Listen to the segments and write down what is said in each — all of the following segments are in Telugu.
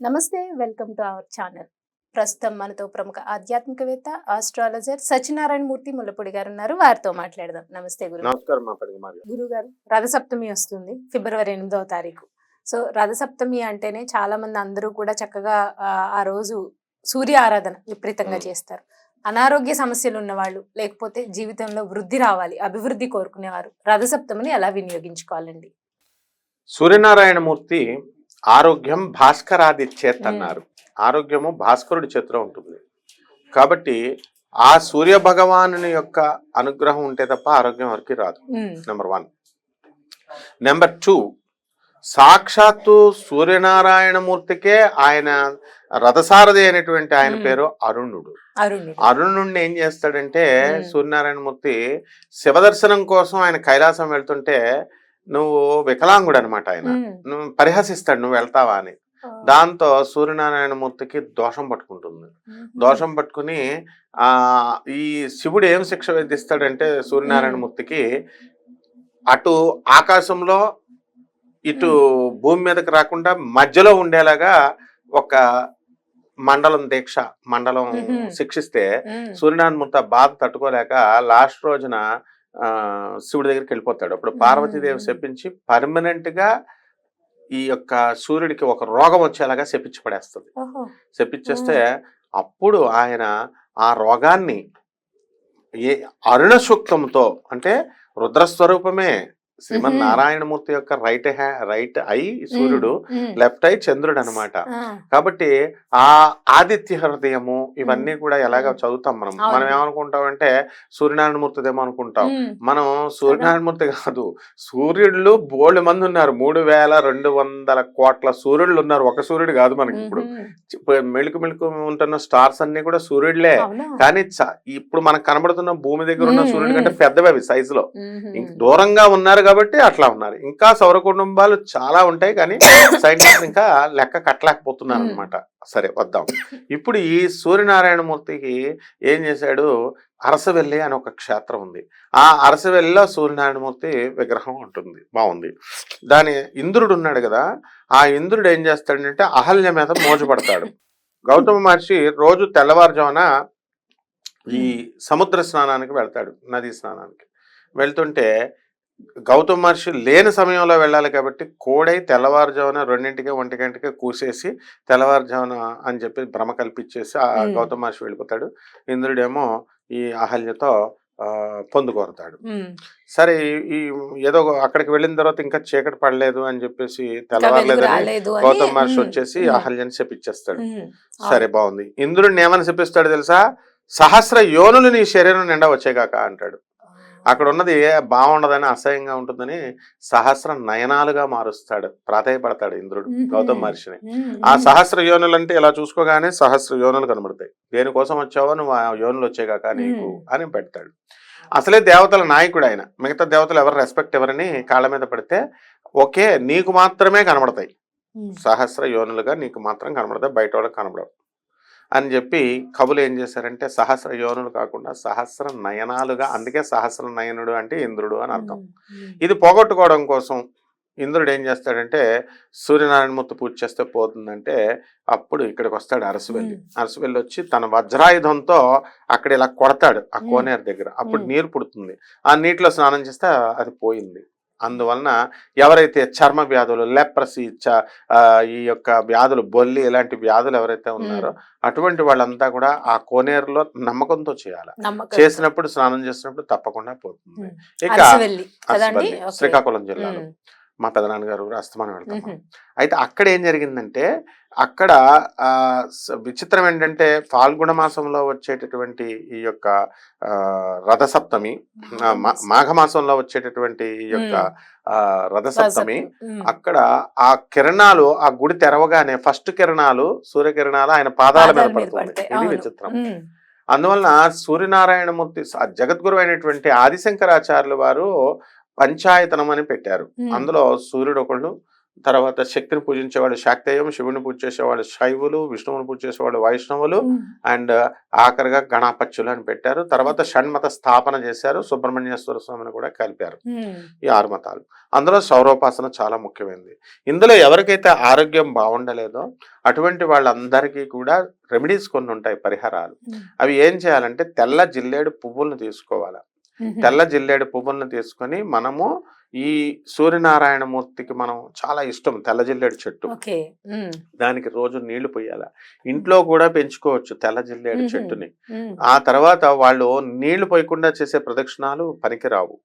నమస్తే, వెల్కమ్ టు అవర్ ఛానల్. ప్రస్తుతం మనతో ప్రముఖ ఆధ్యాత్మికవేత్త, ఆస్ట్రాలజర్ సత్యనారాయణ మూర్తి ముల్లపూడి గారు ఉన్నారు. వారితో మాట్లాడదాం. నమస్తే గురుగారు. నమస్కారం మా పడిగమారి. గురుగారు, రథసప్తమి వస్తుంది ఫిబ్రవరి 8వ తారీఖు. సో రథసప్తమి అంటేనే చాలా మంది అందరూ కూడా చక్కగా ఆ రోజు సూర్య ఆరాధన విపరీతంగా చేస్తారు. అనారోగ్య సమస్యలు ఉన్నవాళ్ళు, లేకపోతే జీవితంలో వృద్ధి రావాలి, అభివృద్ధి కోరుకునేవారు రథసప్తమిని ఎలా వినియోగించుకోవాలండి? సూర్యనారాయణ మూర్తి ఆరోగ్యం భాస్కరాదిచ్చేత్ అన్నారు. ఆరోగ్యము భాస్కరుడి చేతిలో ఉంటుంది కాబట్టి ఆ సూర్య భగవానుని యొక్క అనుగ్రహం ఉంటే తప్ప ఆరోగ్యం ఎవరికి రాదు. నెంబర్ 1. నెంబర్ 2, సాక్షాత్తు సూర్యనారాయణ మూర్తికే ఆయన రథసారథి అయినటువంటి ఆయన పేరు అరుణుడు. అరుణుడిని ఏం చేస్తాడంటే సూర్యనారాయణ మూర్తి శివదర్శనం కోసం ఆయన కైలాసం వెళ్తుంటే నువ్వు వికలాంగుడు అనమాట, ఆయన నువ్వు పరిహసిస్తాడు నువ్వు వెళ్తావా అని. దాంతో సూర్యనారాయణ మూర్తికి దోషం పట్టుకుంటుంది. దోషం పట్టుకుని ఈ శివుడు ఏం శిక్ష విధిస్తాడంటే సూర్యనారాయణ మూర్తికి అటు ఆకాశంలో ఇటు భూమి మీదకి రాకుండా మధ్యలో ఉండేలాగా ఒక మండలం శిక్షిస్తే సూర్యనారాయణ మూర్తి బాధ తట్టుకోలేక లాస్ట్ రోజున శివుడి దగ్గరికి వెళ్ళిపోతాడు. అప్పుడు పార్వతీదేవి శపించి పర్మనెంట్ గా ఈ యొక్క సూర్యుడికి ఒక రోగం వచ్చేలాగా శపించి పడేస్తుంది. శపించేస్తే అప్పుడు ఆయన ఆ రోగాన్ని అరుణ సూక్తంతో, అంటే రుద్రస్వరూపమే శ్రీమన్నారాయణమూర్తి యొక్క రైట్ ఐ సూర్యుడు, లెఫ్ట్ ఐ చంద్రుడు అనమాట. కాబట్టి ఆ ఆదిత్య హృదయము ఇవన్నీ కూడా ఎలాగ చదువుతాం మనం ఏమనుకుంటామంటే సూర్యనారాయణమూర్తిదేమో అనుకుంటాం. మనం సూర్యనారాయణమూర్తి కాదు, సూర్యుళ్ళు బోల్డ్ మంది ఉన్నారు. 3200 కోట్ల సూర్యుళ్ళు ఉన్నారు. ఒక సూర్యుడు కాదు మనకి. ఇప్పుడు మెళుకు ఉంటున్న స్టార్స్ అన్ని కూడా సూర్యుడులే. కానీ ఇప్పుడు మనకు కనబడుతున్న భూమి దగ్గర ఉన్న సూర్యుడి కంటే పెద్దవి అవి సైజులో. దూరంగా ఉన్నారు కాబట్టి అట్లా ఉన్నారు. ఇంకా సౌర కుటుంబాలు చాలా ఉంటాయి కానీ సైంటిస్ట్ ఇంకా లెక్క కట్టలేకపోతున్నారు అనమాట. సరే వద్దాం. ఇప్పుడు ఈ సూర్యనారాయణమూర్తికి ఏం చేశాడు, అరసవెల్లి అని ఒక క్షేత్రం ఉంది. ఆ అరసవెల్లిలో సూర్యనారాయణమూర్తి విగ్రహం ఉంటుంది. బాగుంది. దాని ఇంద్రుడు ఉన్నాడు కదా, ఆ ఇంద్రుడు ఏం చేస్తాడంటే అహల్య మీద మోజుపడతాడు. గౌతమ మహర్షి రోజు తెల్లవారుజామున ఈ సముద్ర స్నానానికి వెళ్తాడు, నదీ స్నానానికి. వెళ్తుంటే గౌతమ మహర్షి లేని సమయంలో వెళ్ళాలి కాబట్టి కోడై తెల్లవారుజామున 2ంటికి 1 గంటకి కూసేసి తెల్లవారుజామున అని చెప్పి భ్రమ కల్పించేసి ఆ గౌతమ మహర్షి వెళ్ళిపోతాడు. ఇంద్రుడేమో ఈ అహల్యతో పొందుకోరుతాడు. సరే ఈ ఏదో అక్కడికి వెళ్ళిన తర్వాత ఇంకా చీకటి పడలేదు అని చెప్పేసి తెల్లవారలేదని గౌతమ మహర్షి వచ్చేసి అహల్యని శపిచ్చేస్తాడు. సరే బాగుంది. ఇంద్రుడిని ఏమని శపిస్తాడు తెలుసా, సహస్ర యోనులు నీ శరీరం నిండా వచ్చేగాక అంటాడు. అక్కడ ఉన్నది బాగుండదని, అసహ్యంగా ఉంటుందని సహస్ర నయనాలుగా మారుస్తాడు. ప్రాధాయపడతాడు ఇంద్రుడు గౌతమ మహర్షిని. ఆ సహస్ర యోనులు అంటే ఇలా చూసుకోగానే సహస్ర యోనులు కనబడతాయి. దేనికోసం వచ్చావో నువ్వు ఆ యోనులు వచ్చేగాక నీకు అని పెడతాడు. అసలే దేవతల నాయకుడు ఆయన. మిగతా దేవతలు ఎవరు రెస్పెక్ట్ ఎవరని కాళ్ళ మీద పడితే ఓకే నీకు మాత్రమే కనబడతాయి, సహస్ర యోనులుగా నీకు మాత్రం కనబడతాయి, బయట వాళ్ళకి కనబడవు అని చెప్పి కవులు ఏం చేశారంటే సహస్ర యోనులు కాకుండా సహస్ర నయనాలుగా, అందుకే సహస్ర నయనుడు అంటే ఇంద్రుడు అని అర్థం. ఇది పోగొట్టుకోవడం కోసం ఇంద్రుడు ఏం చేస్తాడంటే సూర్యనారాయణమూర్తి పూజ చేస్తే పోతుందంటే అప్పుడు ఇక్కడికి వస్తాడు అరసవెల్లి. అరసవెల్లి వచ్చి తన వజ్రాయుధంతో అక్కడ ఇలా కొడతాడు ఆ కోనేరు దగ్గర. అప్పుడు నీరు పుడుతుంది. ఆ నీటిలో స్నానం చేస్తే అది పోయింది. అందువలన ఎవరైతే చర్మ వ్యాధులు, లెప్రసీ, ఈ యొక్క వ్యాధులు, బొల్లి ఇలాంటి వ్యాధులు ఎవరైతే ఉన్నారో అటువంటి వాళ్ళంతా కూడా ఆ కోనేరులో నమ్మకంతో చేయాలి. చేసినప్పుడు స్నానం చేసినప్పుడు తప్పకుండా పోతుంది. ఇక శ్రీకాకుళం జిల్లాలో మా పెదనాన్నగారు అస్తమానం వెళ్తాం. అయితే అక్కడ ఏం జరిగిందంటే అక్కడ విచిత్రం ఏంటంటే ఫాల్గుణ మాసంలో వచ్చేటటువంటి ఈ యొక్క రథసప్తమి, మాఘమాసంలో వచ్చేటటువంటి ఈ యొక్క రథసప్తమి, అక్కడ ఆ కిరణాలు ఆ గుడి తెరవగానే ఫస్ట్ కిరణాలు సూర్యకిరణాలు ఆయన పాదాల మీద పడుతుంది. ఇది విచిత్రం. అందువలన సూర్యనారాయణమూర్తి జగద్గురు అయినటువంటి ఆదిశంకరాచార్యుల వారు పంచాయతనం అని పెట్టారు. అందులో సూర్యుడు ఒకళ్ళు, తర్వాత శక్తిని పూజించేవాళ్ళు శాక్తేయం, శివుని పూజ చేసేవాళ్ళు శైవులు, విష్ణువుని పూజ చేసేవాళ్ళు వైష్ణవులు, అండ్ ఆఖరిగా గణాపత్యులు అని పెట్టారు. తర్వాత షణ్మత స్థాపన చేశారు, సుబ్రహ్మణ్యేశ్వర స్వామిని కూడా కలిపారు. ఈ 6 మతాలు. అందులో సౌరోపాసన చాలా ముఖ్యమైనది. ఇందులో ఎవరికైతే ఆరోగ్యం బాగుండలేదో అటువంటి వాళ్ళందరికీ కూడా రెమెడీస్ కొన్ని ఉంటాయి, పరిహారాలు. అవి ఏం చేయాలంటే తెల్ల జిల్లేడు పువ్వులను తీసుకోవాలి. తెల్ల జిల్లేడు పువ్వులను తీసుకొని మనము ఈ సూర్యనారాయణమూర్తికి మనం చాలా ఇష్టం తెల్ల జిల్లేడు చెట్టు, దానికి రోజు నీళ్లు పోయాల. ఇంట్లో కూడా పెంచుకోవచ్చు తెల్ల జిల్లేడు చెట్టుని. ఆ తర్వాత వాళ్ళు నీళ్లు పోయకుండా చేసే ప్రదక్షిణాలు పనికిరావు.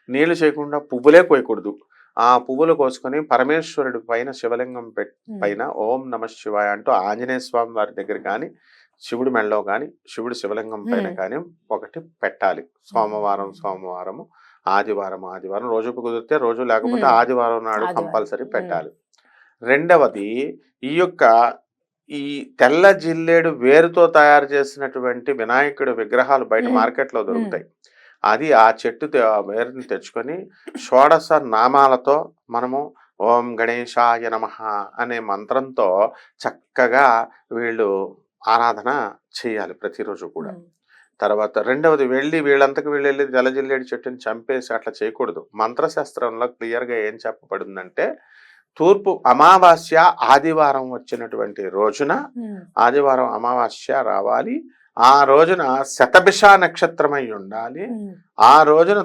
నీళ్లు చేయకుండా పువ్వులే పోయకూడదు. ఆ పువ్వులు కోసుకొని పరమేశ్వరుడి పైన శివలింగం పైన ఓం నమ శివాయ అంటూ ఆంజనేయ స్వామి వారి దగ్గర కానీ, శివుడి మెడలో కానీ, శివుడి శివలింగం పైన కానీ ఒకటి పెట్టాలి. సోమవారము, ఆదివారం రోజు కుదిరితే రోజు, లేకపోతే ఆదివారం నాడు కంపల్సరీ పెట్టాలి. రెండవది ఈ తెల్ల జిల్లేడు వేరుతో తయారు చేసినటువంటి వినాయకుడి విగ్రహాలు బయట మార్కెట్లో దొరుకుతాయి. అది ఆ చెట్టు వేరుని తెచ్చుకొని షోడశ నామాలతో మనము ఓం గణేశాయ నమః అనే మంత్రంతో చక్కగా వీళ్ళు ఆరాధన చేయాలి ప్రతిరోజు కూడా. తర్వాత రెండవది వీళ్ళంతకు వెళ్ళి తెల్లజిల్లేడు చెట్టుని చంపేసి అట్లా చేయకూడదు. మంత్రశాస్త్రంలో క్లియర్గా ఏం చెప్పబడిందంటే తూర్పు అమావాస్య ఆదివారం వచ్చినటువంటి రోజున, ఆదివారం అమావాస్య రావాలి, ఆ రోజున శతభిష నక్షత్రమై ఉండాలి, ఆ రోజున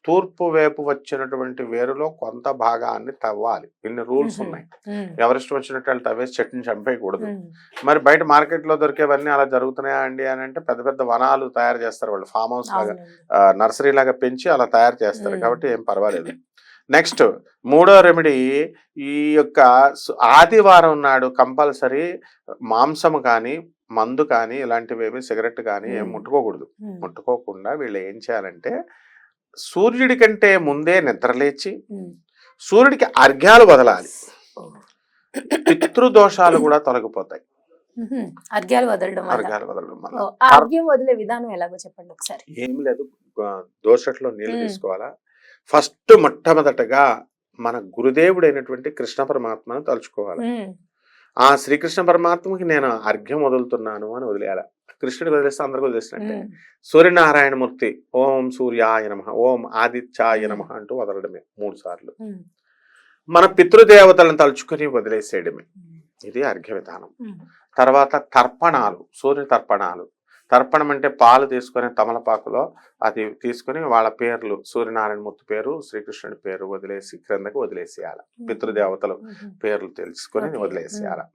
తూర్పు వైపు వచ్చినటువంటి వేరులో కొంత భాగాన్ని తవ్వాలి. ఇన్ని రూల్స్ ఉన్నాయి. ఎవరిష్టం వచ్చినట్టు వాళ్ళు తవ్వేసి చెట్టుని చంపేయకూడదు. మరి బయట మార్కెట్ లో దొరికేవన్నీ అలా జరుగుతున్నాయా అండి అని అంటే పెద్ద పెద్ద వనాలు తయారు చేస్తారు వాళ్ళు, ఫామ్ హౌస్ లాగా నర్సరీ లాగా పెంచి అలా తయారు చేస్తారు, కాబట్టి ఏం పర్వాలేదు. నెక్స్ట్ మూడో రెమెడీ, ఈ ఆదివారం నాడు కంపల్సరీ మాంసము కానీ, మందు కానీ, ఇలాంటివి సిగరెట్ కానీ ఏం ముట్టుకోకూడదు. ముట్టుకోకుండా వీళ్ళు ఏం చేయాలంటే సూర్యుడి కంటే ముందే నిద్రలేచి సూర్యుడికి అర్ఘ్యాలు వదలాలి. పితృదోషాలు కూడా తొలగిపోతాయి. అర్ఘ్యాలు వదలడం వదిలే విధానం ఎలాగో చెప్పండి ఒకసారి. ఏం లేదు, దోసట్లో నీళ్లు తీసుకోవాలా. ఫస్ట్ మొట్టమొదటగా మన గురుదేవుడైనటువంటి కృష్ణ పరమాత్మను తలుచుకోవాలి. ఆ శ్రీకృష్ణ పరమాత్మకి నేను అర్ఘ్యం వదులుతున్నాను అని వదిలేయాలి. కృష్ణుడికి వదిలేస్తే అందరికి వదిలేసినట్టే. సూర్యనారాయణమూర్తి ఓం సూర్యాయ నమః, ఓం ఆదిత్యాయ నమః అంటూ వదలడమే 3 సార్లు. మన పితృదేవతలను తలుచుకొని వదిలేసేయడమే. ఇది అర్ఘ్య విధానం. తర్వాత తర్పణాలు, సూర్య తర్పణాలు. తర్పణం అంటే పాలు తీసుకొని తమలపాకులో అది తీసుకొని వాళ్ళ పేర్లు, సూర్యనారాయణమూర్తి పేరు, శ్రీకృష్ణుడి పేరు వదిలేసి క్రిందకి వదిలేసేయాలి. పితృదేవతలు పేర్లు తెలుసుకొని వదిలేసేయాలి.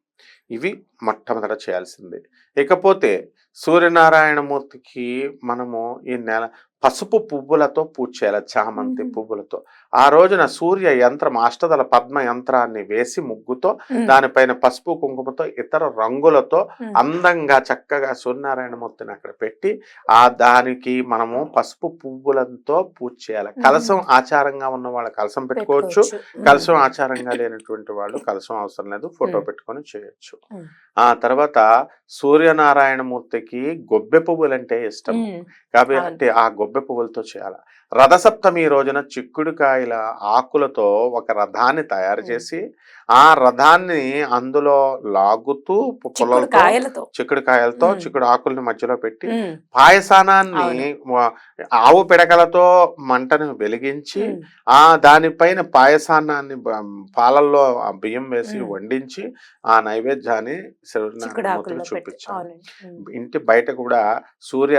ఇవి మొట్టమొదట చేయాల్సింది. ఇకపోతే సూర్యనారాయణమూర్తికి మనము ఈ నెల పసుపు పువ్వులతో పూజ చేయాలి, చామంతి పువ్వులతో. ఆ రోజున సూర్య యంత్రం, అష్టదళ పద్మ యంత్రాన్ని వేసి ముగ్గుతో దానిపైన పసుపు కుంకుమతో ఇతర రంగులతో అందంగా చక్కగా సూర్యనారాయణమూర్తిని అక్కడ పెట్టి దానికి మనము పసుపు పువ్వులతో పూజ చేయాలి. కలశం ఆచారంగా ఉన్న వాళ్ళు కలశం పెట్టుకోవచ్చు, కలశం ఆచారంగా లేనటువంటి వాళ్ళు కలశం అవసరం లేదు, ఫోటో పెట్టుకొని చేయొచ్చు. ఆ తర్వాత సూర్యనారాయణమూర్తికి గొబ్బె పువ్వులంటే ఇష్టం కాబట్టి ఆ గొబ్బె పువ్వులతో చేయాలి. రథసప్తమి రోజున చిక్కుడుకాయల ఆకులతో ఒక రథాన్ని తయారు చేసి ఆ రథాన్ని అందులో లాగుతూ చిక్కుడుకాయలతో చిక్కుడు ఆకుల్ని మధ్యలో పెట్టి పాయసానాన్ని ఆవు పిడకలతో మంటను వెలిగించి దానిపైన పాయసానాన్ని పాలల్లో బియ్యం వేసి వండించి ఆ నైవేద్యాన్ని సూర్యనారాయణమూర్తికి చూపించాలి. ఇంటి బయట కూడా సూర్య